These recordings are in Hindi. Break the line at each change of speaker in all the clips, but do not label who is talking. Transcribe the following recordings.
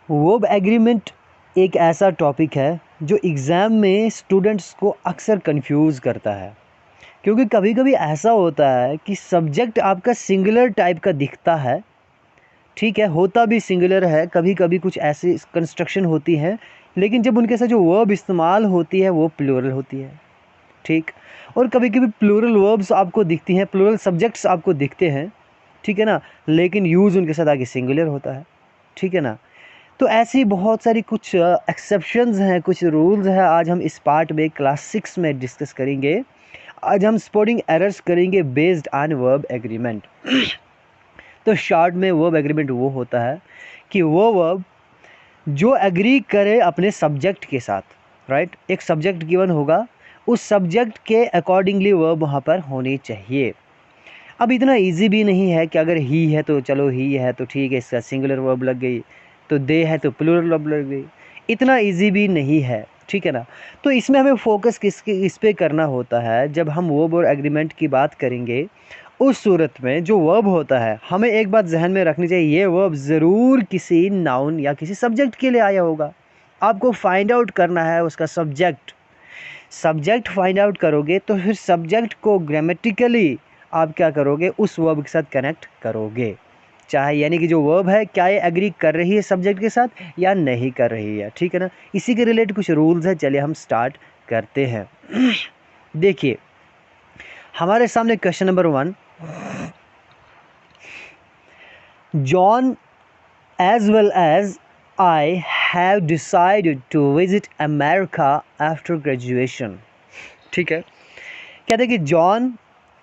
वर्ब एग्रीमेंट एक ऐसा टॉपिक है जो एग्ज़ाम में स्टूडेंट्स को अक्सर कंफ्यूज करता है, क्योंकि कभी कभी ऐसा होता है कि सब्जेक्ट आपका सिंगुलर टाइप का दिखता है, ठीक है, होता भी सिंगुलर है। कभी कभी कुछ ऐसी कंस्ट्रक्शन होती हैं, लेकिन जब उनके साथ जो वर्ब इस्तेमाल होती है वो प्लूरल होती है, ठीक। और कभी कभी प्लूरल वर्ब्स आपको दिखती हैं, प्लूरल सब्जेक्ट्स आपको दिखते हैं, ठीक है ना, लेकिन यूज़ उनके साथ आगे सिंगुलर होता है, ठीक है ना। तो ऐसी बहुत सारी कुछ एक्सेप्शंस हैं, कुछ रूल्स हैं, आज हम इस पार्ट में क्लास 6 में डिस्कस करेंगे। आज हम स्पोर्टिंग एरर्स करेंगे बेस्ड ऑन वर्ब एग्रीमेंट। तो शॉर्ट में वर्ब एग्रीमेंट वो होता है कि वो वर्ब जो एग्री करे अपने सब्जेक्ट के साथ, राइट। एक सब्जेक्ट गिवन होगा, उस सब्जेक्ट के अकॉर्डिंगली वर्ब वहाँ पर होनी चाहिए। अब इतना इजी भी नहीं है कि अगर ही है तो चलो ही है तो ठीक है, इसका सिंगुलर वर्ब लग गई, तो दे है तो प्लूरल वर्ब लग गई। इतना इजी भी नहीं है, ठीक है ना। तो इसमें हमें फोकस इस पे करना होता है। जब हम वर्ब और एग्रीमेंट की बात करेंगे, उस सूरत में जो वर्ब होता है, हमें एक बात जहन में रखनी चाहिए, ये वर्ब ज़रूर किसी नाउन या किसी सब्जेक्ट के लिए आया होगा। आपको फाइंड आउट करना है उसका सब्जेक्ट। सब्जेक्ट फाइंड आउट करोगे तो फिर सब्जेक्ट को ग्रामेटिकली आप क्या करोगे, उस वर्ब के साथ कनेक्ट करोगे। चाहे यानी कि जो वर्ब है क्या ये एग्री कर रही है सब्जेक्ट के साथ या नहीं कर रही है, ठीक है ना। इसी के रिलेटेड कुछ रूल्स है, चलिए हम स्टार्ट करते हैं। देखिए हमारे सामने question number 1, John as well as I have decided to visit America after graduation, ठीक है। कहते हैं कि जॉन,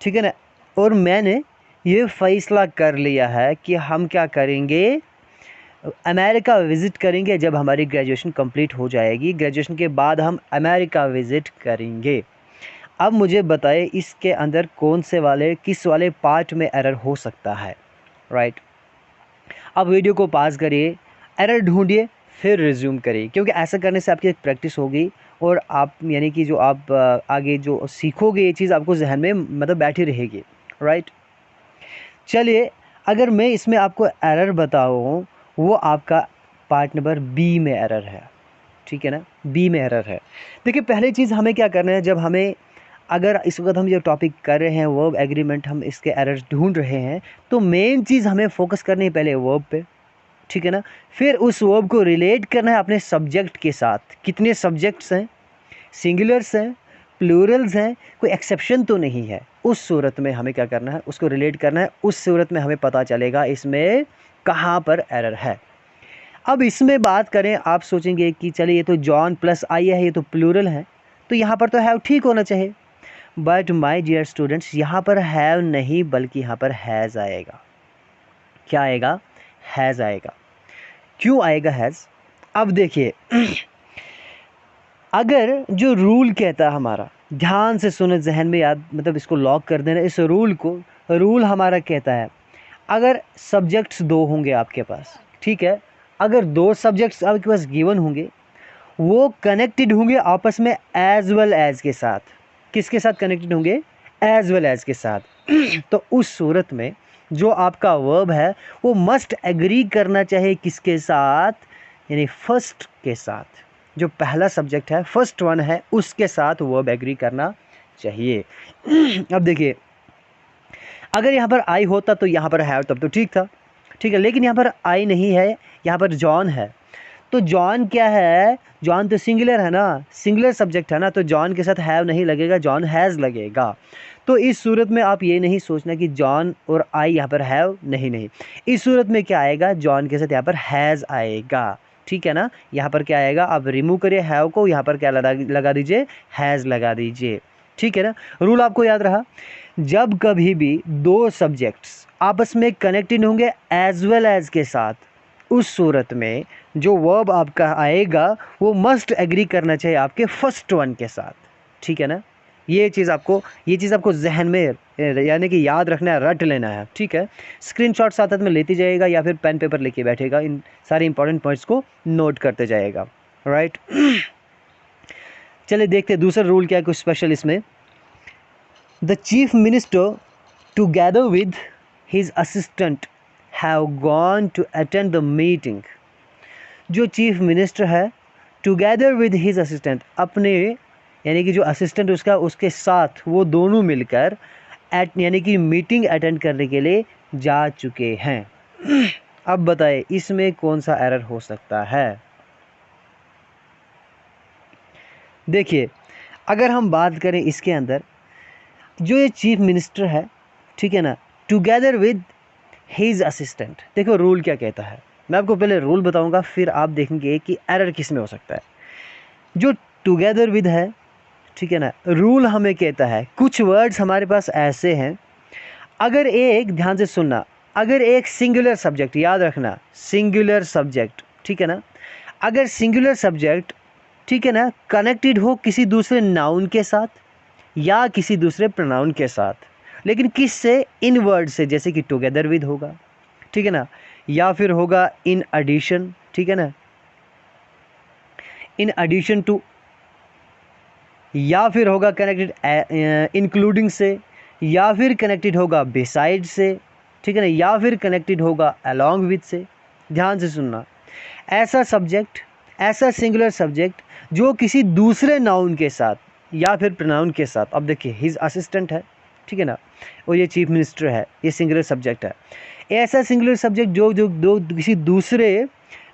ठीक है ना, और मैंने ये फैसला कर लिया है कि हम क्या करेंगे, अमेरिका विज़िट करेंगे जब हमारी ग्रेजुएशन कंप्लीट हो जाएगी। ग्रेजुएशन के बाद हम अमेरिका विज़िट करेंगे। अब मुझे बताइए इसके अंदर कौन से वाले किस वाले पार्ट में एरर हो सकता है, राइट। अब वीडियो को पॉज करिए, एरर ढूंढिए, फिर रिज्यूम करिए, क्योंकि ऐसा करने से आपकी एक प्रैक्टिस होगी और आप यानी कि जो आप आगे जो सीखोगे ये चीज़ आपको जहन में मतलब बैठी रहेगी, राइट। चलिए अगर मैं इसमें आपको एरर बताऊँ, वो आपका पार्ट नंबर बी में एरर है, ठीक है ना, बी में एरर है। देखिए पहली चीज़ हमें क्या करना है, जब हमें अगर इस वक्त हम जो टॉपिक कर रहे हैं वर्ब एग्रीमेंट, हम इसके एरर्स ढूंढ रहे हैं, तो मेन चीज़ हमें फोकस करनी है पहले वर्ब पे, ठीक है ना। फिर उस वर्ब को रिलेट करना है अपने सब्जेक्ट के साथ। कितने सब्जेक्ट्स हैं, सिंगुलर्स हैं, प्लूरल्स हैं, कोई एक्सेप्शन तो नहीं है। उस सूरत में हमें क्या करना है, उसको रिलेट करना है। उस सूरत में हमें पता चलेगा इसमें कहाँ पर एरर है। अब इसमें बात करें, आप सोचेंगे कि चलिए ये तो जॉन प्लस आई है, ये तो प्लूरल है, तो यहाँ पर तो हैव ठीक होना चाहिए। बट माय डियर स्टूडेंट्स, यहाँ पर हैव नहीं बल्कि यहाँ पर हैज़ आएगा। क्या आएगा, हैज़ आएगा। क्यों आएगा हैज़, अब देखिए अगर जो रूल कहता है हमारा, ध्यान से सुने, जहन में याद मतलब इसको लॉक कर देना इस रूल को। रूल हमारा कहता है अगर सब्जेक्ट्स दो होंगे आपके पास, ठीक है, अगर दो सब्जेक्ट्स आपके पास गिवन होंगे, वो कनेक्टेड होंगे आपस में एज वेल एज के साथ। किसके साथ कनेक्टेड होंगे, एज वेल एज के साथ। तो उस सूरत में जो आपका वर्ब है वो मस्ट एग्री करना चाहिए किसके साथ, यानी फर्स्ट के साथ। जो पहला सब्जेक्ट है, फर्स्ट वन है, उसके साथ वर्ब एग्री करना चाहिए। अब देखिए अगर यहाँ पर आई होता तो यहाँ पर हैव तब तो ठीक था, ठीक है, लेकिन यहाँ पर आई नहीं है, यहाँ पर जॉन है। तो जॉन क्या है, जॉन तो सिंगुलर है ना, सिंगुलर सब्जेक्ट है ना, तो जॉन के साथ हैव नहीं लगेगा, जॉन हैज़ लगेगा। तो इस सूरत में आप ये नहीं सोचना कि जॉन और आई यहाँ पर हैव, नहीं नहीं, इस सूरत में क्या आएगा, जॉन के साथ यहाँ पर हैज़ आएगा, ठीक है ना। यहाँ पर क्या आएगा, आप रिमूव करिए हैव को, यहाँ पर क्या लगा दीजिए, हैज़ लगा दीजिए, ठीक है ना। रूल आपको याद रहा, जब कभी भी दो सब्जेक्ट्स आपस में कनेक्टेड होंगे एज वेल एज के साथ, उस सूरत में जो वर्ब आपका आएगा वो मस्ट एग्री करना चाहिए आपके फर्स्ट वन के साथ, ठीक है ना। ये चीज़ आपको जहन में यानी कि याद रखना है, रट लेना है, ठीक है। स्क्रीनशॉट साथ साथ में लेते जाएगा या फिर पेन पेपर लेके बैठेगा, इन सारे इंपॉर्टेंट पॉइंट्स को नोट करते जाएगा, राइट। चलिए देखते हैं दूसरा रूल क्या है, कुछ स्पेशल इसमें। The chief minister together with his assistant have gone to attend the meeting. जो चीफ मिनिस्टर है टुगेदर विद हिज असिस्टेंट, अपने यानी कि जो असिस्टेंट उसका उसके साथ वो दोनों मिलकर यानी कि मीटिंग अटेंड करने के लिए जा चुके हैं। अब बताए इसमें कौन सा एरर हो सकता है। देखिए अगर हम बात करें इसके अंदर जो ये चीफ मिनिस्टर है, ठीक है ना, टुगेदर विद हिज असिस्टेंट, देखो रूल क्या कहता है। मैं आपको पहले रूल बताऊंगा फिर आप देखेंगे कि एरर किस में हो सकता है। जो टुगेदर विद है, ठीक है ना, रूल हमें कहता है कुछ वर्ड्स हमारे पास ऐसे हैं, अगर एक, ध्यान से सुनना, अगर एक सिंगुलर सब्जेक्ट, याद रखना सिंगुलर सब्जेक्ट, ठीक है ना, अगर सिंगुलर सब्जेक्ट, ठीक है ना, कनेक्टेड हो किसी दूसरे नाउन के साथ या किसी दूसरे प्रोनाउन के साथ, लेकिन किस से, इन वर्ड से, जैसे कि टुगेदर विद होगा, ठीक है ना, या फिर होगा इन एडिशन, ठीक है ना, इन एडिशन टू, या फिर होगा कनेक्टेड इंक्लूडिंग से, या फिर कनेक्टेड होगा बिसाइड से, ठीक है ना, या फिर कनेक्टेड होगा अलोंग विद से। ध्यान से सुनना, ऐसा सब्जेक्ट, ऐसा सिंगुलर सब्जेक्ट जो किसी दूसरे नाउन के साथ या फिर प्रोनाउन के साथ, अब देखिए हिज असिस्टेंट है, ठीक है ना, और ये चीफ मिनिस्टर है, ये सिंगुलर सब्जेक्ट है। ऐसा सिंगुलर सब्जेक्ट जो जो दो किसी दूसरे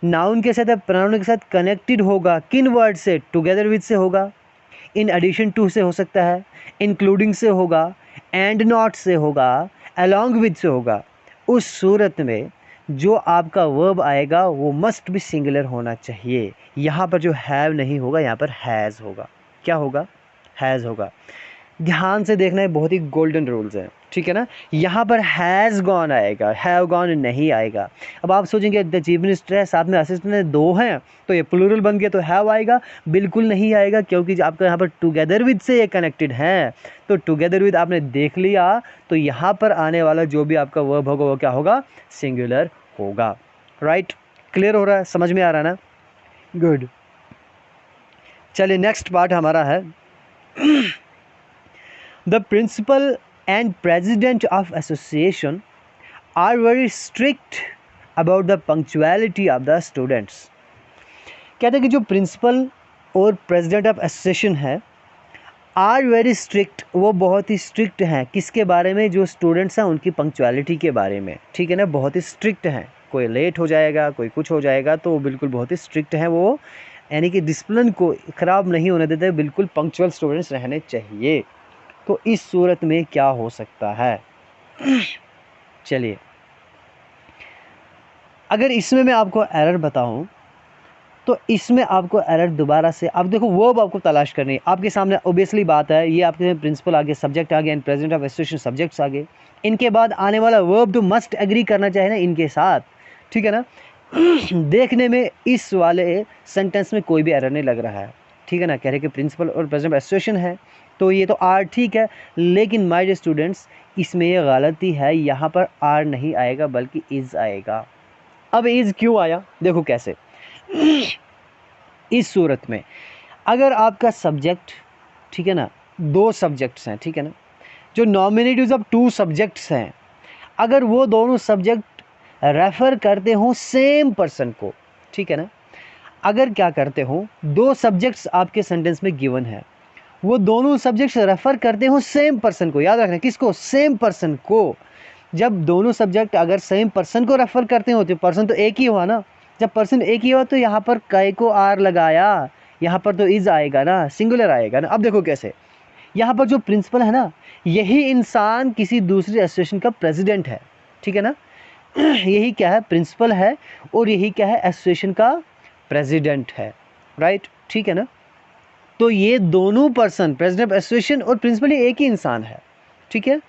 नाउन के साथ या प्रोनाउन के साथ कनेक्टेड होगा, किन वर्ड से, टुगेदर विद से होगा, इन एडिशन टू से हो सकता है, इंक्लूडिंग से होगा, एंड नॉट से होगा, अलोंग विद से होगा। उस सूरत में जो आपका वर्ब आएगा वो मस्ट भी सिंगुलर होना चाहिए। यहाँ पर जो हैव नहीं होगा, यहाँ पर हैज़ होगा। क्या होगा? हैज़ होगा। ध्यान से देखना है, बहुत ही गोल्डन रूल्स हैं, ठीक है ना। यहाँ पर हैज़ गॉन आएगा, हैव गॉन नहीं आएगा। अब आप सोचेंगे द चीफ मिनिस्टर है, साथ में असिस्टेंट है, दो हैं तो ये प्लूरल बन गया तो हैव आएगा। बिल्कुल नहीं आएगा, क्योंकि आपका यहाँ पर टुगेदर विद से ये कनेक्टेड है। तो टुगेदर विद आपने देख लिया, तो यहाँ पर आने वाला जो भी आपका वर्ब होगा वो क्या होगा? सिंगुलर होगा। राइट, क्लियर हो रहा है, समझ में आ रहा है ना? गुड। चलिए नेक्स्ट पार्ट हमारा है The principal and president of association are very strict about the punctuality of the students. कहते हैं कि जो प्रिंसिपल और प्रेसिडेंट ऑफ एसोसिएशन है, आर वेरी स्ट्रिक्ट, वो बहुत ही स्ट्रिक्ट हैं किसके बारे में? जो स्टूडेंट्स हैं उनकी पंक्चुअलिटी के बारे में, ठीक है ना, बहुत ही स्ट्रिक्ट हैं। कोई लेट हो जाएगा, कोई कुछ हो जाएगा, तो बिल्कुल बहुत ही स्ट्रिक्ट हैं वो, यानी कि डिसिप्लिन को ख़राब नहीं होने देते, बिल्कुल पंक्चुअल स्टूडेंट्स रहने चाहिए। तो इस सूरत में क्या हो सकता है? चलिए, अगर इसमें मैं आपको एरर बताऊं तो इसमें आपको एरर दोबारा से, आप देखो वर्ब आपको तलाश करनी है। आपके सामने ओबियसली बात है, ये आपके प्रिंसिपल आगे, सब्जेक्ट आगे, and president of association subjects आगे, इनके बाद आने वाला वर्ब तो मस्ट एग्री करना चाहिए ना इनके साथ, ठीक है ना। देखने में इस वाले सेंटेंस में कोई भी एरर नहीं लग रहा है, ठीक है ना। कह रहे कि प्रिंसिपल और प्रेसिडेंट ऑफ एसोसिएशन है, तो ये तो आर ठीक है, लेकिन माय डियर स्टूडेंट्स इसमें ये गलती है, यहाँ पर आर नहीं आएगा बल्कि इज़ आएगा। अब इज़ क्यों आया? देखो कैसे। इस सूरत में अगर आपका सब्जेक्ट, ठीक है ना, दो सब्जेक्ट्स हैं, ठीक है ना, जो नॉमिनेटिव्स ऑफ टू सब्जेक्ट्स हैं, अगर वो दोनों सब्जेक्ट रेफ़र करते हों सेम पर्सन को, ठीक है ना, अगर क्या करते हो, दो सब्जेक्ट्स आपके सेंटेंस में गिवन है, वो दोनों सब्जेक्ट्स रेफ़र करते हो सेम पर्सन को, याद रखना किसको? सेम पर्सन को। जब दोनों सब्जेक्ट अगर सेम पर्सन को रेफ़र करते हो तो पर्सन तो एक ही हुआ ना। जब पर्सन एक ही हुआ तो यहाँ पर कै को आर लगाया, यहाँ पर तो इज़ आएगा ना, सिंगुलर आएगा ना। अब देखो कैसे, यहाँ पर जो प्रिंसिपल है ना, यही इंसान किसी दूसरी एसोसिएशन का प्रेसिडेंट है, ठीक है ना। यही क्या है? प्रिंसिपल है, और यही क्या है? एसोसिएशन का प्रेसिडेंट है। राइट, ठीक है ना। तो ये दोनों पर्सन, प्रेसिडेंट ऑफ एसोसिएशन और प्रिंसिपल, ये एक ही इंसान है, ठीक है।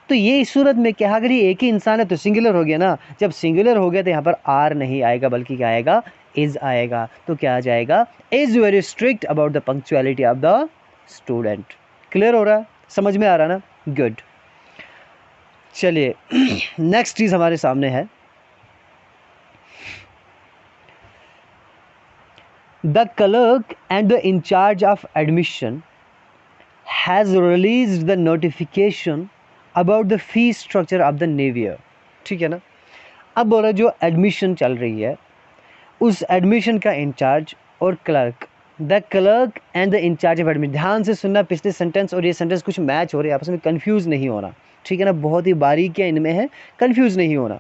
तो ये इस सूरत में क्या, अगर ये एक ही इंसान है तो सिंगुलर हो गया ना। जब सिंगुलर हो गया तो यहाँ पर आर नहीं आएगा बल्कि क्या आएगा? इज आएगा। तो क्या आ जाएगा? Is very strict about the punctuality of the student. Clear हो रहा है, समझ में आ रहा ना? गुड। चलिए नेक्स्ट चीज हमारे सामने है, The clerk and the in charge of admission has released the notification about the fee structure of the new year, ठीक है ना। अब बोला जो एडमिशन चल रही है उस एडमिशन का इंचार्ज और clerk, the clerk and the incharge of admission. ध्यान से सुनना, पिछले सेंटेंस और ये सेंटेंस कुछ मैच हो रहे हैं आपस में, कंफ्यूज नहीं होना, ठीक है ना, बहुत ही बारीकियाँ इनमें है, कंफ्यूज नहीं होना।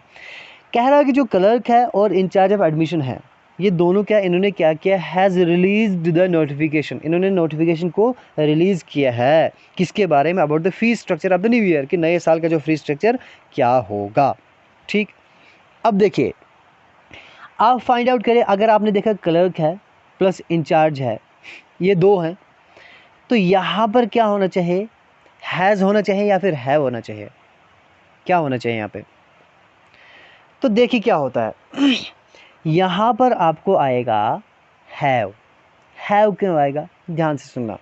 कह रहा है कि जो क्लर्क है और इंचार्ज ऑफ एडमिशन है, ये दोनों क्या, इन्होंने क्या किया, हैज़ रिलीज्ड द नोटिफिकेशन, इन्होंने नोटिफिकेशन को रिलीज़ किया है किसके बारे में, about the fee structure of the new year, कि नए साल का जो फी स्ट्रक्चर क्या होगा। ठीक, अब देखिए आप फाइंड आउट करें, अगर आपने देखा क्लर्क है प्लस इंचार्ज है, ये दो हैं, तो यहाँ पर क्या होना चाहिए, हैज़ होना चाहिए या फिर हैव होना चाहिए, क्या होना चाहिए यहाँ पे। तो देखिए क्या होता है यहाँ पर आपको आएगा हैव। हैव क्यों आएगा, ध्यान से सुनना,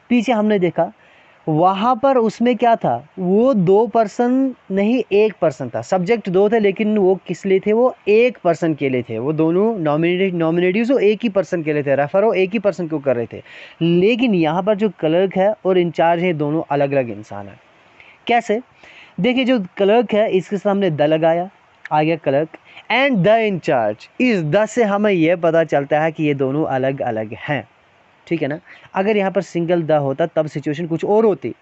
पीछे हमने देखा वहाँ पर उसमें क्या था, वो दो पर्सन नहीं एक पर्सन था, सब्जेक्ट दो थे लेकिन वो किस लिए थे, वो एक पर्सन के लिए थे, वो दोनों नॉमिनेटिव्स वो एक ही पर्सन के लिए थे, रेफर वो एक ही पर्सन को कर रहे थे। लेकिन यहाँ पर जो क्लर्क है और इंचार्ज है दोनों अलग अलग इंसान है। कैसे, देखिए जो क्लर्क है इसके सामने द लगाया, आ गया क्लर्क, एंड द इंचार्ज, इस द से हमें यह पता चलता है कि ये दोनों अलग अलग हैं, ठीक है ना। अगर यहाँ पर सिंगल द होता तब सिचुएशन कुछ और होती,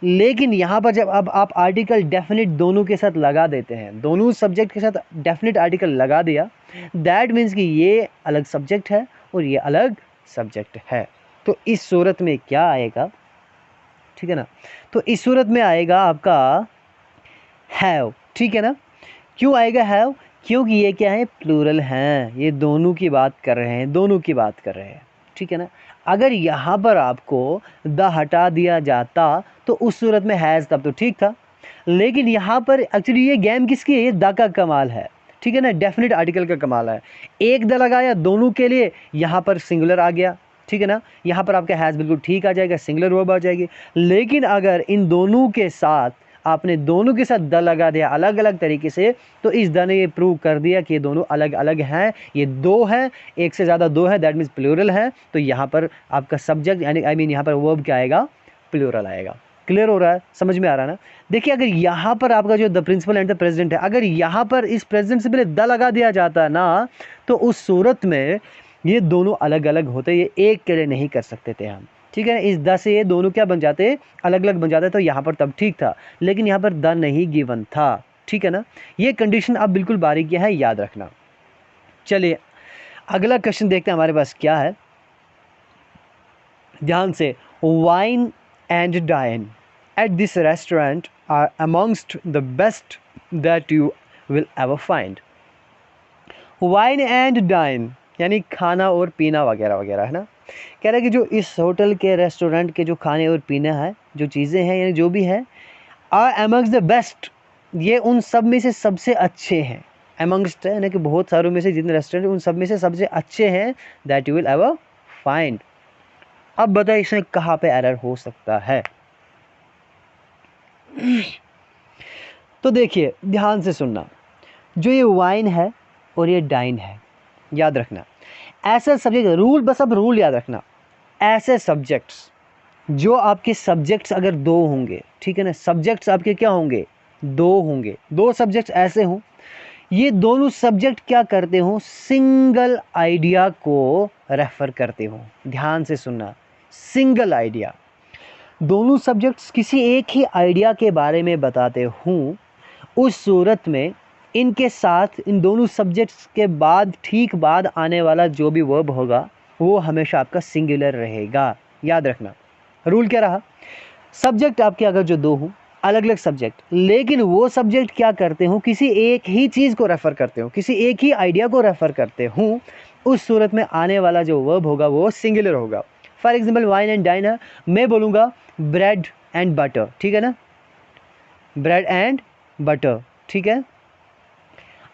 लेकिन यहाँ पर जब अब आप आर्टिकल डेफिनेट दोनों के साथ लगा देते हैं, दोनों सब्जेक्ट के साथ डेफिनेट आर्टिकल लगा दिया, दैट मीन्स कि ये अलग सब्जेक्ट है और ये अलग सब्जेक्ट है। तो इस सूरत में क्या आएगा, ठीक है ना, तो इस सूरत में आएगा आपका हैव, ठीक है ना। क्यों आएगा हैव, क्योंकि ये क्या है, प्लूरल हैं, ये दोनों की बात कर रहे हैं, दोनों की बात कर रहे हैं, ठीक है ना। अगर यहाँ पर आपको द हटा दिया जाता तो उस सूरत में हैज़ तब तो ठीक था, लेकिन यहाँ पर एक्चुअली ये गेम किसकी है, ये द का कमाल है, ठीक है ना, डेफिनेट आर्टिकल का कमाल है। एक द लगाया दोनों के लिए, यहाँ पर सिंगुलर आ गया, ठीक है ना, यहाँ पर आपका हैज़ बिल्कुल ठीक आ जाएगा, सिंगुलर वर्ब आ जाएगी। लेकिन अगर इन दोनों के साथ आपने दोनों के साथ द लगा दिया अलग अलग तरीके से, तो इस द ने ये प्रूव कर दिया कि ये दोनों अलग अलग हैं, ये दो हैं, एक से ज़्यादा दो है, दैट मीन्स प्लूरल है। तो यहाँ पर आपका सब्जेक्ट यानी आई मीन यहाँ पर वर्ब क्या आएगा, प्लूरल आएगा। क्लियर हो रहा है, समझ में आ रहा है ना। देखिए अगर यहाँ पर आपका जो the principal and the president है, अगर यहाँ पर इस प्रेसिडेंट से पहले द लगा दिया जाता ना, तो उस सूरत में ये दोनों अलग अलग होते, ये एक के लिए नहीं कर सकते थे हम, ठीक है ना। इस द से ये दोनों क्या बन जाते, अलग अलग बन जाते, तो यहाँ पर तब ठीक था, लेकिन यहाँ पर द नहीं गिवन था, ठीक है ना। ये कंडीशन आप बिल्कुल बारीकी है, याद रखना। चलिए अगला क्वेश्चन देखते हैं हमारे पास क्या है, ध्यान से। Wine and dine at this restaurant are amongst the best that you will ever find. Wine and dine यानी खाना और पीना वगैरह वगैरह, है ना। कह रहा है कि जो इस होटल के रेस्टोरेंट के जो खाने और पीना है, जो चीज़ें हैं यानी जो भी है, आर अमंग्स द बेस्ट, ये उन सब में से सबसे अच्छे हैं। अमंग्स्ट है यानी कि बहुत सारों में से जितने रेस्टोरेंट उन सब में से सबसे अच्छे हैं, that you will ever find. अब बताइए इसमें कहाँ पे एरर हो सकता है। तो देखिए ध्यान से सुनना, जो ये वाइन है और ये डाइन है, याद रखना ऐसे सब्जेक्ट रूल, बस अब रूल याद रखना, ऐसे सब्जेक्ट्स जो आपके सब्जेक्ट्स अगर दो होंगे, ठीक है ना, सब्जेक्ट्स आपके क्या होंगे, दो होंगे, दो सब्जेक्ट्स ऐसे हों, ये दोनों सब्जेक्ट क्या करते हो, सिंगल आइडिया को रेफर करते हो। ध्यान से सुनना, सिंगल आइडिया, दोनों सब्जेक्ट्स किसी एक ही आइडिया के बारे में बताते हूँ, उस सूरत में इनके साथ इन दोनों सब्जेक्ट्स के बाद ठीक बाद आने वाला जो भी वर्ब होगा वो हमेशा आपका सिंगुलर रहेगा। याद रखना रूल क्या रहा, सब्जेक्ट आपके अगर जो दो हों, अलग अलग सब्जेक्ट, लेकिन वो सब्जेक्ट क्या करते हो, किसी एक ही चीज़ को रेफ़र करते हो, किसी एक ही आइडिया को रेफ़र करते हूँ, उस सूरत में आने वाला जो वर्ब होगा वो सिंगुलर होगा। For example wine and dine है, मैं बोलूँगा ब्रेड एंड बटर, ठीक है ना, ब्रेड एंड बटर, ठीक है।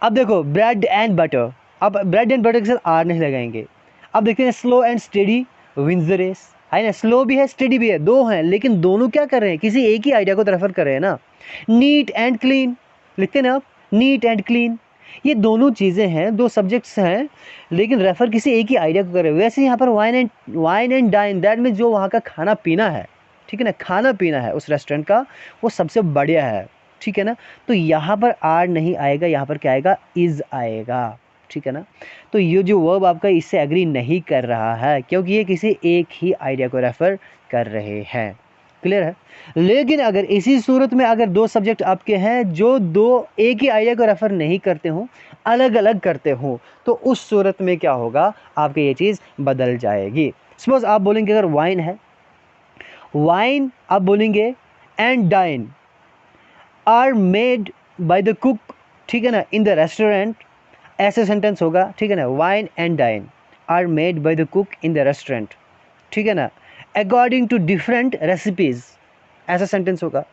अब देखो ब्रेड एंड बटर, अब ब्रेड एंड बटर के साथ आर नहीं लगाएंगे। अब देखते हैं slow and steady wins the race, है ना, स्लो भी है स्टेडी भी है, दो हैं, लेकिन दोनों क्या कर रहे हैं, किसी एक ही आइडिया को रेफर कर रहे हैं ना। नीट एंड क्लीन लिखते हैं ना आप, नीट एंड क्लीन, ये दोनों चीज़ें हैं, दो सब्जेक्ट्स हैं, लेकिन रेफर किसी एक ही आइडिया को कर रहे हैं। वैसे यहाँ पर wine and dine, that means जो वहाँ का खाना पीना है, ठीक है ना, खाना पीना है उस रेस्टोरेंट का, वो सबसे बढ़िया है, ठीक है ना। तो यहाँ पर आर नहीं आएगा, यहाँ पर क्या आएगा, इज़ आएगा, ठीक है ना। तो ये जो वर्ब आपका इससे एग्री नहीं कर रहा है, क्योंकि ये किसी एक ही आइडिया को रेफ़र कर रहे हैं। क्लियर है। लेकिन अगर इसी सूरत में अगर दो सब्जेक्ट आपके हैं जो दो एक ही आइडिया को रेफ़र नहीं करते हों, अलग अलग करते हों, तो उस सूरत में क्या होगा, आपकी ये चीज़ बदल जाएगी। सपोज आप बोलेंगे अगर वाइन है, वाइन आप बोलेंगे and dine are made by the cook, ठीक है ना, इन द रेस्टोरेंट, ऐसे सेंटेंस होगा, ठीक है ना। Wine and dine are made by the cook in the restaurant, ठीक है ना, अकॉर्डिंग टू डिफरेंट रेसिपीज़, ऐसा सेंटेंस होगा।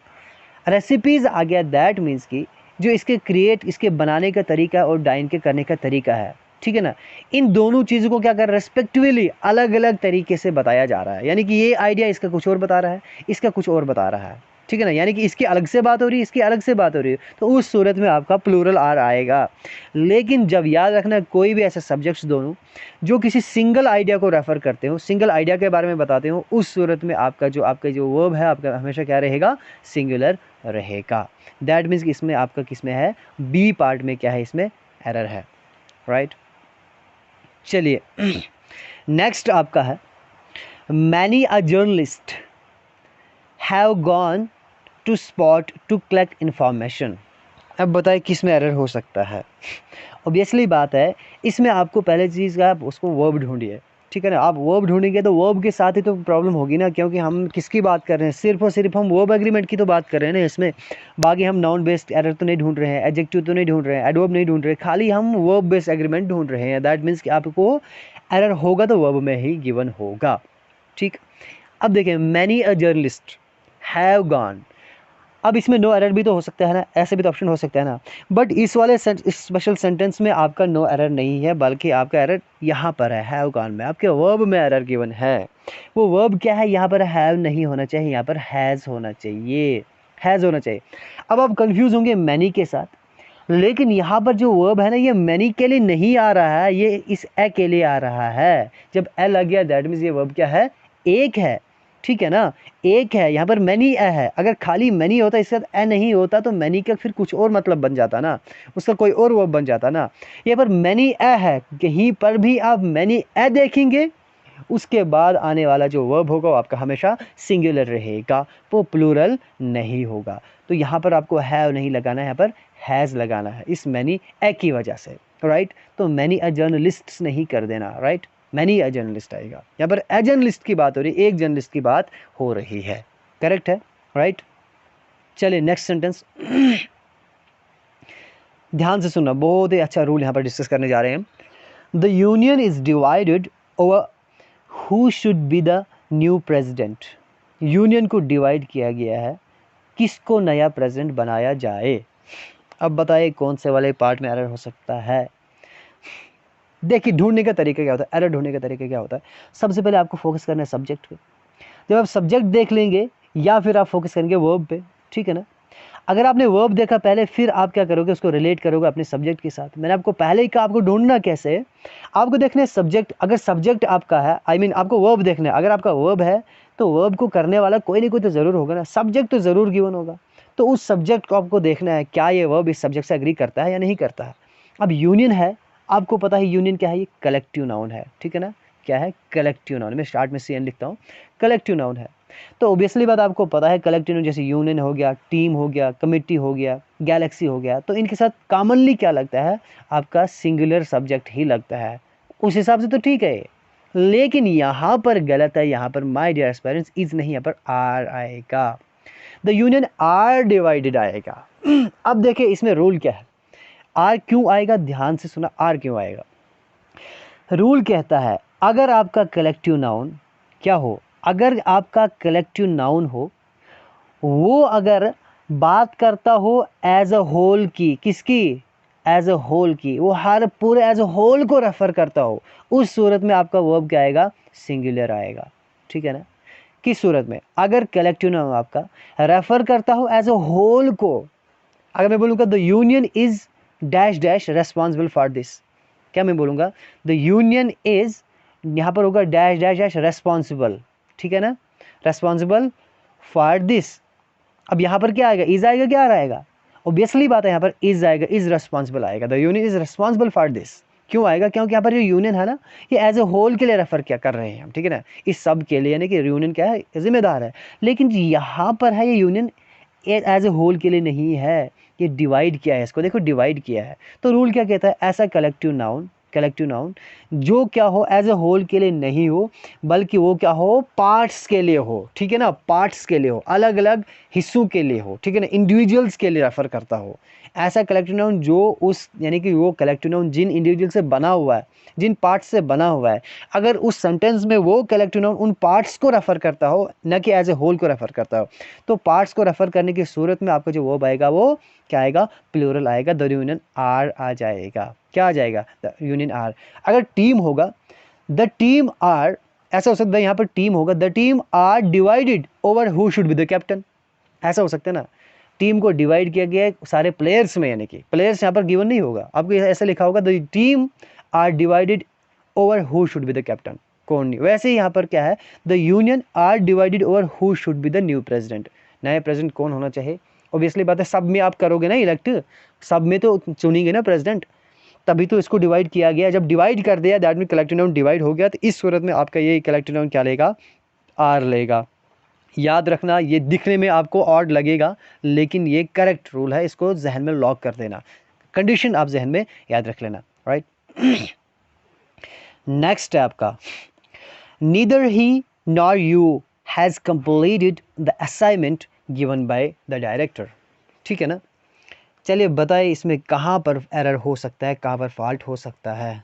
रेसिपीज़ आ गया, दैट मीन्स कि जो इसके बनाने का तरीका और डाइन के करने का तरीका है, ठीक है ना, इन दोनों चीज़ों को क्या कर रेस्पेक्टिवली अलग अलग तरीके से बताया जा रहा है। यानी कि ये आइडिया इसका कुछ और बता रहा है, इसका कुछ और बता रहा है, ठीक है ना। यानी कि इसकी अलग से बात हो रही है, इसकी अलग से बात हो रही है, तो उस सूरत में आपका प्लूरल आर आएगा। लेकिन जब याद रखना, कोई भी ऐसे सब्जेक्ट्स दोनों जो किसी सिंगल आइडिया को रेफ़र करते हो, सिंगल आइडिया के बारे में बताते हो, उस सूरत में आपका जो वर्ब है आपका हमेशा क्या रहेगा, सिंगुलर रहेगा। दैट मीन्स कि इसमें आपका किसमें है, बी पार्ट में क्या है, इसमें एरर है, राइट। चलिए नेक्स्ट आपका है, many a journalist have gone to spot to collect information. अब बताएं किस में एरर हो सकता है। ऑब्वियसली बात है, इसमें आपको पहले चीज़ का आप उसको वर्ब ढूंढिए, ठीक है ना। आप वर्ब ढूंढेंगे तो वर्ब के साथ ही तो प्रॉब्लम होगी ना, क्योंकि हम किसकी बात कर रहे हैं, सिर्फ और सिर्फ हम वर्ब एग्रीमेंट की तो बात कर रहे हैं ना इसमें। बाकी हम नाउन बेस्ड एरर तो नहीं ढूंढ रहे हैं, एडजेक्टिव तो नहीं ढूंढ रहे हैं, एडवर्ब नहीं ढूंढ रहे, खाली हम वर्ब बेस्ड एग्रीमेंट ढूंढ रहे हैं। दैट मीन्स कि आपको एरर होगा तो वर्ब में ही गिवन होगा, ठीक। अब देखें, many a journalist have gone, अब इसमें नो एरर भी तो हो सकता है ना, ऐसे भी तो ऑप्शन हो सकता है ना। बट इस वाले इस स्पेशल सेंटेंस में आपका नो एरर नहीं है, बल्कि आपका एरर यहाँ पर है, हैव गॉन में आपके वर्ब में एरर गिवन है। वो वर्ब क्या है, यहाँ पर हैव नहीं होना चाहिए, यहाँ पर हैज़ होना चाहिए, हैज़ होना चाहिए। अब आप कंफ्यूज होंगे मैनी के साथ, लेकिन यहाँ पर जो वर्ब है ना, ये मैनी के लिए नहीं आ रहा है, ये इस ए के लिए आ रहा है। जब ए लग गया दैट मीन्स ये वर्ब क्या है, एक है, ठीक है ना, एक है। यहाँ पर मैनी ए है, अगर खाली मैनी होता इसके साथ ए नहीं होता तो मैनी का फिर कुछ और मतलब बन जाता ना, उसका कोई और वर्ब बन जाता ना। यहाँ पर मैनी ए है, कहीं पर भी आप मैनी ए देखेंगे उसके बाद आने वाला जो वर्ब होगा वो आपका हमेशा सिंगुलर रहेगा, वो प्लूरल नहीं होगा। तो यहाँ पर आपको हैव नहीं लगाना है, यहाँ पर हैज़ लगाना है, इस मैनी ए की वजह से, राइट। तो मैनी अ जर्नलिस्ट्स नहीं कर देना, राइट, मैनी अ जर्नलिस्ट आएगा। यहाँ पर ए जर्नलिस्ट की बात हो रही है, एक जर्नलिस्ट की बात हो रही है, करेक्ट है, राइट। चलिए नेक्स्ट सेंटेंस ध्यान से सुनना, बहुत ही अच्छा रूल यहाँ पर डिस्कस करने जा रहे हैं। The union is divided over who should be the new president. Union को डिवाइड किया गया है, किसको नया प्रेसिडेंट बनाया जाए। अब बताइए कौन से वाले पार्ट में एरर हो सकता है। देखिए ढूंढने का तरीका क्या होता है, एरर ढूंढने का तरीका क्या होता है। सबसे पहले आपको फोकस करना है सब्जेक्ट पे। जब आप सब्जेक्ट देख लेंगे या फिर आप फोकस करेंगे वर्ब पे, ठीक है ना। अगर आपने वर्ब देखा पहले, फिर आप क्या करोगे, उसको रिलेट करोगे अपने सब्जेक्ट के साथ। मैंने आपको पहले ही कहा आपको ढूंढना कैसे है, आपको देखना है सब्जेक्ट। अगर सब्जेक्ट आपका है, आई मीन आपको वर्ब देखना है, अगर आपका वर्ब है तो वर्ब को करने वाला कोई ना कोई तो ज़रूर होगा ना, सब्जेक्ट तो ज़रूर गिवन होगा। तो उस सब्जेक्ट को आपको देखना है, क्या ये वर्ब इस सब्जेक्ट से एग्री करता है या नहीं करता है। अब यूनियन है, आपको पता है यूनियन क्या है, ये कलेक्टिव नाउन है, ठीक है ना। क्या है, कलेक्टिव नाउन। मैं स्टार्ट में CN लिखता हूँ, कलेक्टिव नाउन है। तो ऑब्वियसली बात आपको पता है, कलेक्टिव नाउन जैसे यूनियन हो गया, टीम हो गया, कमिटी हो गया, गैलेक्सी हो गया, तो इनके साथ कॉमनली क्या लगता है, आपका सिंगुलर सब्जेक्ट ही लगता है। उस हिसाब से तो ठीक है, लेकिन यहाँ पर गलत है। यहाँ पर माय डियर एस्पिरेंट्स इज नहीं, यहाँ पर आर आएगा। द यूनियन आर डिवाइडेड आएगा। अब देखिए इसमें रूल क्या है, आर क्यों आएगा, ध्यान से सुना, आर क्यों आएगा। रूल कहता है अगर आपका कलेक्टिव नाउन क्या हो, अगर आपका कलेक्टिव नाउन हो, वो अगर बात करता हो एज अ होल की, किसकी, एज अ होल की, वो हर पूरे एज अ होल को रेफर करता हो, उस सूरत में आपका वर्ब क्या आएगा, सिंगुलर आएगा, ठीक है ना। किस सूरत में, अगर कलेक्टिव नाउन आपका रेफर करता हो एज अ होल को। अगर मैं बोलूँगा the union is dash dash responsible for this, क्या मैं बोलूँगा, द यूनियन इज, यहाँ पर होगा डैश डैश डैश रेस्पॉन्सिबल, ठीक है ना, रेस्पॉन्सिबल फॉर दिस। अब यहाँ पर क्या आएगा, इज आएगा, क्या आएगा, ऑब्वियसली बात है यहाँ पर इज आएगा, इज रेस्पॉन्सिबल आएगा, the union is responsible for this, क्यों आएगा? क्योंकि यहाँ पर जो यूनियन है ना, ये एज ए होल के लिए रेफर क्या कर रहे हैं हम, ठीक है ना, इस सब के लिए, यानी कि यूनियन क्या है, जिम्मेदार है। लेकिन यहाँ पर है ये यूनियन एज ए होल के लिए नहीं है, ये डिवाइड किया है, इसको देखो डिवाइड किया है। तो रूल क्या कहता है? ऐसा कलेक्टिव नाउन जो क्या हो, एज ए होल के लिए नहीं हो, बल्कि वो क्या हो, पार्ट्स के लिए हो, ठीक है ना, पार्ट्स के लिए हो, अलग अलग हिस्सों के लिए हो, ठीक है ना, इंडिविजुअल्स के लिए रेफर करता हो। ऐसा कलेक्टिव नाउन जो उस, यानी कि वो कलेक्टिव नाउन जिन इंडिविजुअल से बना हुआ है, जिन पार्ट्स से बना हुआ है, अगर उस सेंटेंस में वो कलेक्टिव नाउन उन पार्ट्स को रेफर करता हो, न कि एज ए होल को रेफर करता हो, तो पार्ट्स को रेफर करने की सूरत में आपका जो वर्ब आएगा वो क्या आएगा? प्लूरल आएगा, द यूनियन आर आ जाएगा। क्या आ जाएगा? The union are. अगर टीम होगा, द टीम आर, ऐसा हो सकता है यहाँ पर टीम होगा, the team are divided over who should be the captain, ऐसा हो सकता है ना, टीम को डिवाइड किया गया है सारे प्लेयर्स में, यानी कि प्लेयर्स यहाँ पर गिवन नहीं होगा, आपको ऐसा लिखा होगा the team are divided over who should be the captain, कौन नहीं। वैसे ही यहाँ पर क्या है, the union are divided over who should be the new president, नए प्रेसिडेंट कौन होना चाहिए। ऑब्वियसली बात है, सब में आप करोगे ना इलेक्ट, सब में तो चुनेंगे ना प्रेसिडेंट, तभी तो इसको डिवाइड किया गया। जब डिवाइड कर दिया, that mean collective noun divide हो गया, तो इस सूरत में आपका ये कलेक्टिव नाउन क्या लेगा? आर लेगा। याद रखना, ये दिखने में आपको ऑड लगेगा, लेकिन ये करेक्ट रूल है, इसको जहन में लॉक कर देना, कंडीशन आप जहन में याद रख लेना, राइट। नेक्स्ट है आपका, neither he nor you has completed the assignment given by the director, ठीक है ना। चलिए बताइए इसमें कहाँ पर एरर हो सकता है, कहाँ पर फॉल्ट हो सकता है।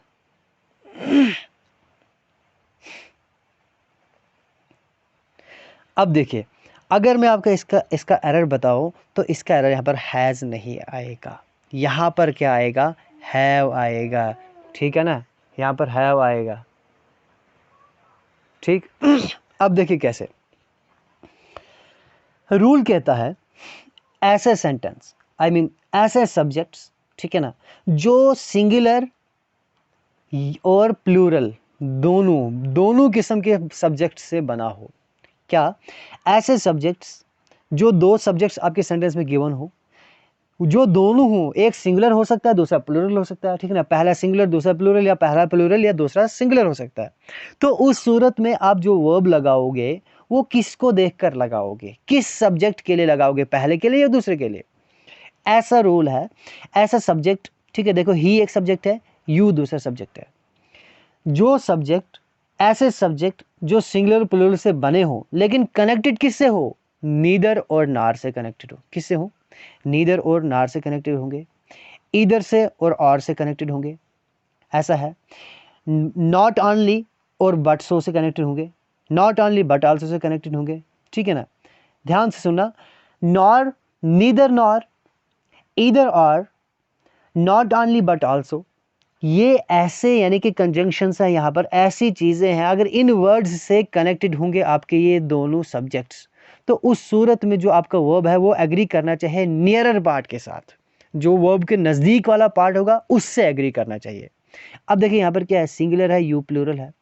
अब देखिए, अगर मैं आपका इसका एरर बताऊं, तो इसका एरर यहाँ पर हैज़ नहीं आएगा, यहाँ पर क्या आएगा? हैव आएगा, ठीक है ना, यहाँ पर हैव आएगा, ठीक। अब देखिए कैसे, रूल कहता है ऐसे सेंटेंस, आई मीन ऐसे सब्जेक्ट्स, ठीक है ना, जो सिंगुलर और प्लूरल दोनों किस्म के सब्जेक्ट से बना हो। क्या? ऐसे सब्जेक्ट्स जो दो सब्जेक्ट्स आपके सेंटेंस में गिवन हो, जो दोनों हो, एक सिंगुलर हो सकता है, दूसरा प्लूरल हो सकता है, ठीक है ना, पहला सिंगुलर दूसरा प्लूरल, या पहला प्लूरल या दूसरा सिंगुलर हो सकता है। तो उस सूरत में आप जो वर्ब लगाओगे वो किसको देखकर लगाओगे, किस सब्जेक्ट के लिए लगाओगे, पहले के लिए या दूसरे के लिए। ऐसा रूल है, ऐसा सब्जेक्ट, ठीक है, देखो ही एक सब्जेक्ट है, यू दूसरा सब्जेक्ट है। जो सब्जेक्ट, ऐसे सब्जेक्ट जो सिंगुलर प्लूरल से बने हो, लेकिन कनेक्टेड किससे हो? नीदर और नार से कनेक्टेड हो। किससे हो? नीदर और नार से कनेक्टेड होंगे, ईदर से और से कनेक्टेड होंगे, ऐसा है। नॉट ओनली और बट सो से कनेक्टेड होंगे, not only but also say connected होंगे, ठीक है ना। ध्यान से सुनना, नॉर, नीदर नॉर, ईदर और, नॉट ओनली बट आल्सो, ये ऐसे यानी कि कंजंक्शंस है, यहाँ पर ऐसी चीज़ें हैं, अगर इन वर्ड्स से कनेक्टेड होंगे आपके ये दोनों सब्जेक्ट्स, तो उस सूरत में जो आपका वर्ब है वो एग्री करना चाहिए नियरर पार्ट के साथ, जो वर्ब के नज़दीक वाला पार्ट होगा उससे एग्री करना चाहिए। अब देखिए यहाँ पर क्या है, सिंगुलर है, यू प्लूरल है,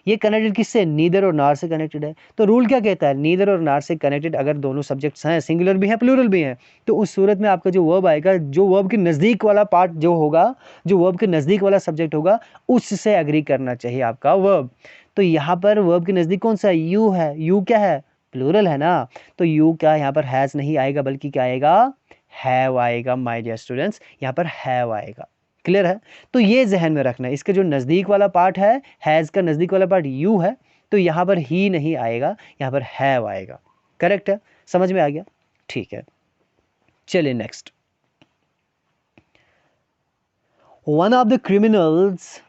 ये कनेक्टेड किससे? नीदर और नार से कनेक्टेड है। तो रूल क्या कहता है? नीदर और नार से कनेक्टेड अगर दोनों सब्जेक्ट्स हैं, सिंगुलर भी हैं प्लूरल भी हैं, तो उस सूरत में आपका जो वर्ब आएगा, जो वर्ब के नज़दीक वाला पार्ट जो होगा, जो वर्ब के नज़दीक वाला सब्जेक्ट होगा, उससे एग्री करना चाहिए आपका वर्ब। तो यहाँ पर वर्ब के नज़दीक कौन सा है? यू है। यू क्या है? प्लूरल है ना, तो यू क्या यहाँ पर हैज़ नहीं आएगा, बल्कि क्या आएगा? हैव आएगा। माय डियर स्टूडेंट्स, यहाँ पर हैव आएगा। क्लियर है? तो ये जहन में रखना है, इसका जो नज़दीक वाला पार्ट है, हैज़ का नज़दीक वाला पार्ट यू है, तो यहाँ पर ही नहीं आएगा, यहाँ पर हैव आएगा। करेक्ट है? समझ में आ गया? ठीक है, चलिए next. One of the criminals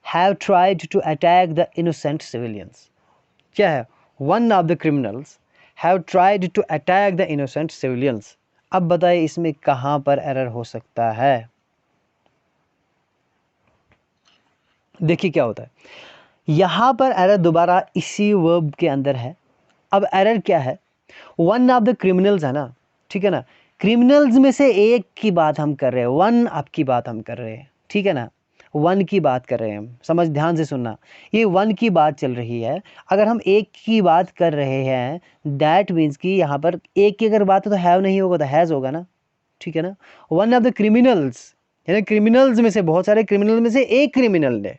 have tried to attack the innocent civilians. क्या है? One of the criminals have tried to attack the innocent civilians. अब बताइए इसमें कहाँ पर एरर हो सकता है। देखिए क्या होता है, यहां पर एरर दोबारा इसी वर्ब के अंदर है। अब एरर क्या है? वन ऑफ द क्रिमिनल्स है ना, ठीक है ना, क्रिमिनल्स में से एक की बात हम कर रहे हैं, वन अप की बात हम कर रहे हैं, ठीक है ना, वन की बात कर रहे हैं हम। समझ, ध्यान से सुनना, ये वन की बात चल रही है। अगर हम एक की बात कर रहे हैं, दैट मीन्स कि यहाँ पर एक की अगर बात हो तो हैव नहीं होगा, तो हैज़ होगा ना, ठीक है ना। वन ऑफ द क्रिमिनल्स, यानी क्रिमिनल्स में से, बहुत सारे क्रिमिनल में से एक क्रिमिनल ने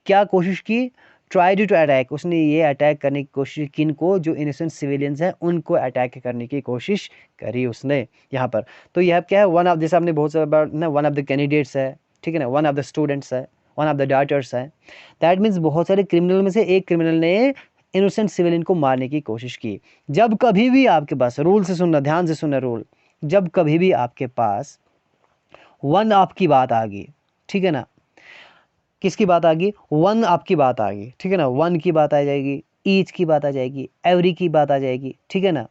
क्या कोशिश की, ट्राइड टू अटैक, उसने ये अटैक करने की कोशिश, किन को, जो इनोसेंट सिविलियंस हैं उनको अटैक करने की कोशिश करी उसने यहाँ पर। तो यह क्या है, वन ऑफ, जैसे आपने बहुत सारा बार ना, वन ऑफ द कैंडिडेट्स है, ठीक है ना, वन ऑफ द स्टूडेंट्स है, वन ऑफ द डॉटर्स है, दैट मीन्स बहुत सारे क्रिमिनल में से एक क्रिमिनल ने इनोसेंट सिविलियन को मारने की कोशिश की। जब कभी भी आपके पास, रूल से सुनना, ध्यान से सुनना रूल, जब कभी भी आपके पास वन ऑफ की बात आ गई, ठीक है ना, किसकी बात आ गई, वन ऑफ की बात आ गई, ठीक है ना, वन की बात आ जाएगी, ईच की बात आ जाएगी, एवरी की बात आ जाएगी, ठीक है ना,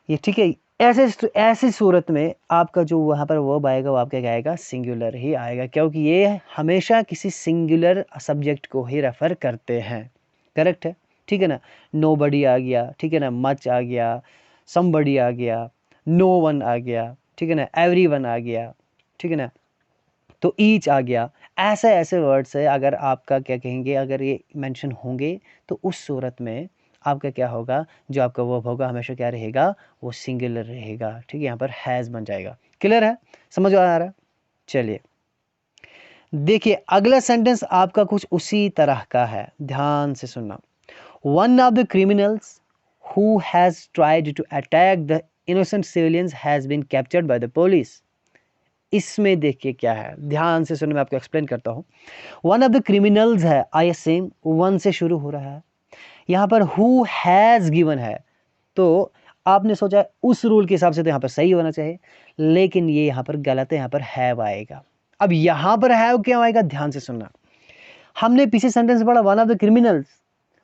ये ठीक है। ऐसे सूरत में आपका जो वहाँ पर वर्ब आएगा वो आपका क्या आएगा, सिंगुलर ही आएगा, क्योंकि ये हमेशा किसी सिंगुलर सब्जेक्ट को ही रेफर करते हैं। करेक्ट है, ठीक है ना। नोबडी आ गया, ठीक है ना, मच आ गया, समबडी आ गया, नो वन आ गया, ठीक है ना, एवरी वन आ गया, ठीक है ना, तो ईच आ गया। ऐसे ऐसे वर्ड्स है, अगर आपका क्या कहेंगे, अगर ये मेंशन होंगे तो उस सूरत में आपका क्या होगा, जो आपका वर्ब होगा हमेशा क्या रहेगा, वो सिंगुलर रहेगा, ठीक है, यहाँ पर हैज़ बन जाएगा। क्लियर है, समझ आ रहा है। चलिए देखिए अगला सेंटेंस आपका कुछ उसी तरह का है, ध्यान से सुनना। One of the criminals who has tried to attack the innocent civilians has been captured by the police. इसमें देखिए क्या है, ध्यान से सुनो, मैं आपको एक्सप्लेन करता हूँ। वन ऑफ द क्रिमिनल्स है, आई सेम वन से शुरू हो रहा है, यहाँ पर हु हैज़ गिवन है, तो आपने सोचा उस रूल के हिसाब से तो यहाँ पर सही होना चाहिए, लेकिन ये यहाँ पर गलत है, यहाँ पर हैव आएगा। अब यहाँ पर हैव क्यों आएगा, ध्यान से सुनना। हमने पीछे सेंटेंस पढ़ा वन ऑफ द क्रिमिनल्स,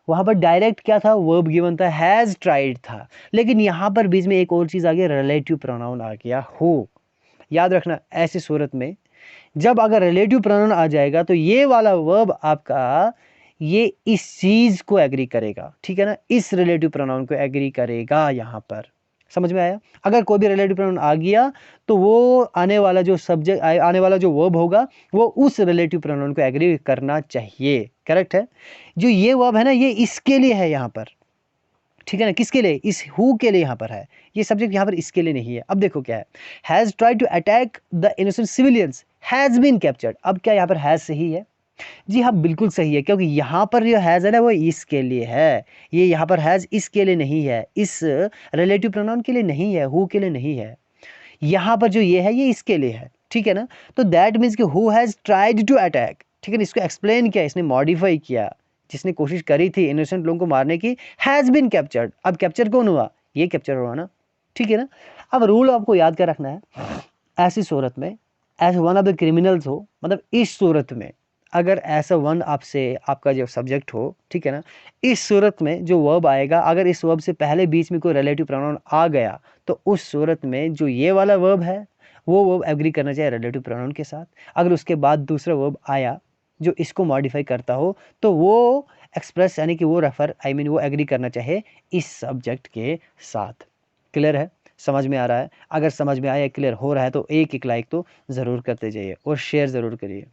वहाँ पर डायरेक्ट क्या था, वर्ब गिवन था, हैज़ ट्राइड था, लेकिन यहाँ पर बीच में एक और चीज़ आ गई, रिलेटिव प्रोनाउन आ गया हु। याद रखना ऐसी सूरत में जब अगर रिलेटिव प्रोनाउन आ जाएगा तो ये वाला वर्ब आपका ये इस चीज को एग्री करेगा, ठीक है ना, इस रिलेटिव प्रोनाउन को एग्री करेगा। यहाँ पर समझ में आया, अगर कोई भी रिलेटिव प्रोनाउन आ गया तो वो आने वाला जो सब्जेक्ट, आने वाला जो वर्ब होगा वो उस रिलेटिव प्रोनाउन को एग्री करना चाहिए। करेक्ट है, जो ये वर्ब है ना ये इसके लिए है यहाँ पर, ठीक है ना, किसके लिए, इस हु के लिए यहाँ पर है, ये सब्जेक्ट यहाँ पर इसके लिए नहीं है। अब देखो क्या है, has tried to attack the innocent civilians has been captured. अब क्या यहाँ पर हैज सही है, जी हाँ बिल्कुल सही है, क्योंकि यहाँ पर जो हैज है ना वो इसके लिए है, ये यहाँ पर हैज इसके लिए नहीं है, इस रिलेटिव प्रोनाउन के लिए नहीं है, हु के लिए नहीं है। यहाँ पर जो ये है ये इसके लिए है, ठीक है ना। तो दैट मीन्स कि who has tried to attack, ठीक है ना, इसको एक्सप्लेन किया, इसने मॉडिफाई किया, जिसने कोशिश करी थी इनोसेंट लोगों को मारने की, हैज बीन कैप्चर्ड। अब कैप्चर कौन हुआ, ये कैप्चर हुआ ना, ठीक है ना। अब रूल आपको याद कर रखना है, ऐसी सूरत में as one of the criminals हो, मतलब इस सूरत में अगर ऐसा वन आपसे आपका जो सब्जेक्ट हो, ठीक है ना, इस सूरत में जो वर्ब आएगा, अगर इस वर्ब से पहले बीच में कोई रिलेटिव प्रोनाउन आ गया तो उस सूरत में जो ये वाला वर्ब है वो वर्ब एग्री करना चाहिए रिलेटिव प्रोनाउन के साथ। अगर उसके बाद दूसरा वर्ब आया जो इसको मॉडिफाई करता हो तो वो एक्सप्रेस यानी कि वो रेफर आई मीन वो एग्री करना चाहे इस सब्जेक्ट के साथ। क्लियर है, समझ में आ रहा है। अगर समझ में आया, क्लियर हो रहा है तो एक लाइक तो ज़रूर करते जाइए और शेयर ज़रूर करिए।